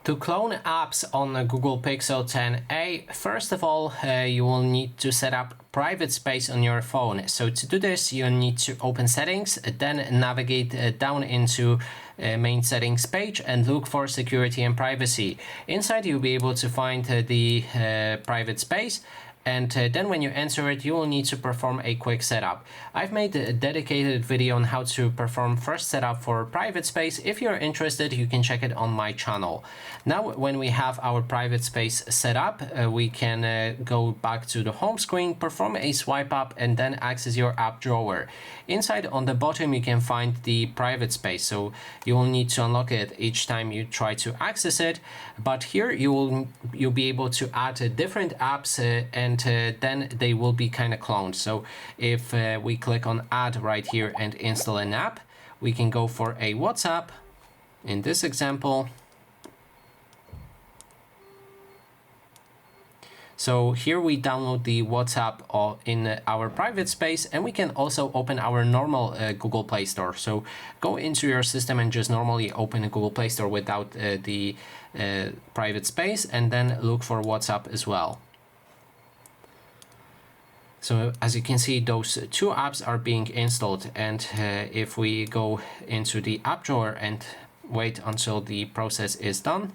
To clone apps on the Google Pixel 10a, first of all, you will need to set up private space on your phone. So to do this, you need to open settings, then navigate down into main settings page and look for security and privacy. Inside, you'll be able to find the private space. And then when you enter it, you will need to perform a quick setup. I've made a dedicated video on how to perform first setup for private space. If you're interested, you can check it on my channel. Now, when we have our private space set up, we can go back to the home screen, perform a swipe up, and then access your app drawer. Inside on the bottom, you can find the private space. So you will need to unlock it each time you try to access it. But here you'll be able to add different apps and then they will be kind of cloned. So if we click on add right here and install an app, we can go for a WhatsApp in this example. So here we download the WhatsApp in our private space, and we can also open our normal Google Play Store. So go into your system and just normally open a Google Play Store without the private space, and then look for WhatsApp as well. So as you can see, those two apps are being installed, and if we go into the app drawer and wait until the process is done,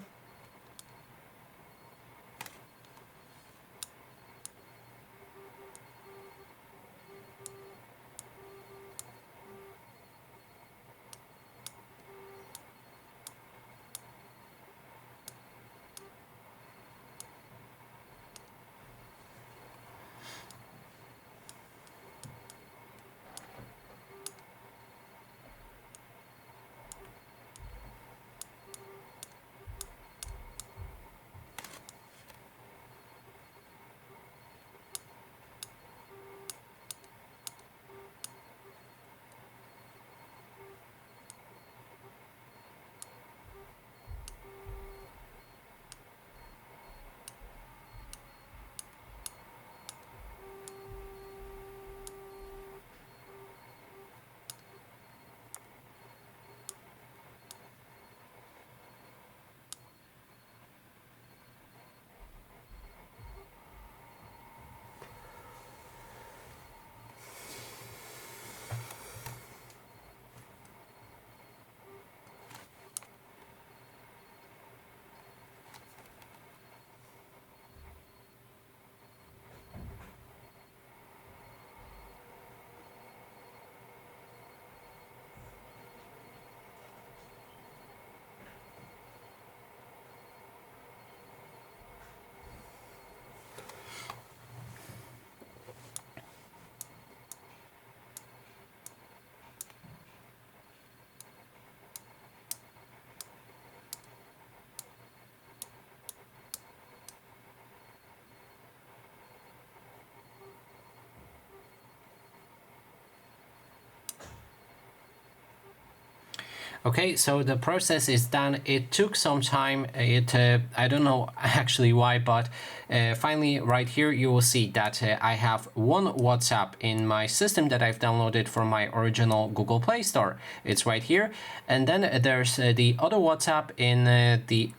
okay, so the process is done. It took some time. I don't know actually why, but finally right here you will see that I have one WhatsApp in my system that I've downloaded from my original Google Play Store. It's right here. And then there's the other WhatsApp in the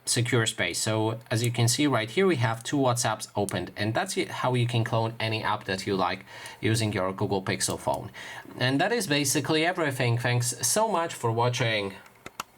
secure space. So as you can see right here, we have two WhatsApps opened, and that's how you can clone any app that you like using your Google Pixel phone. And that is basically everything. Thanks so much for watching.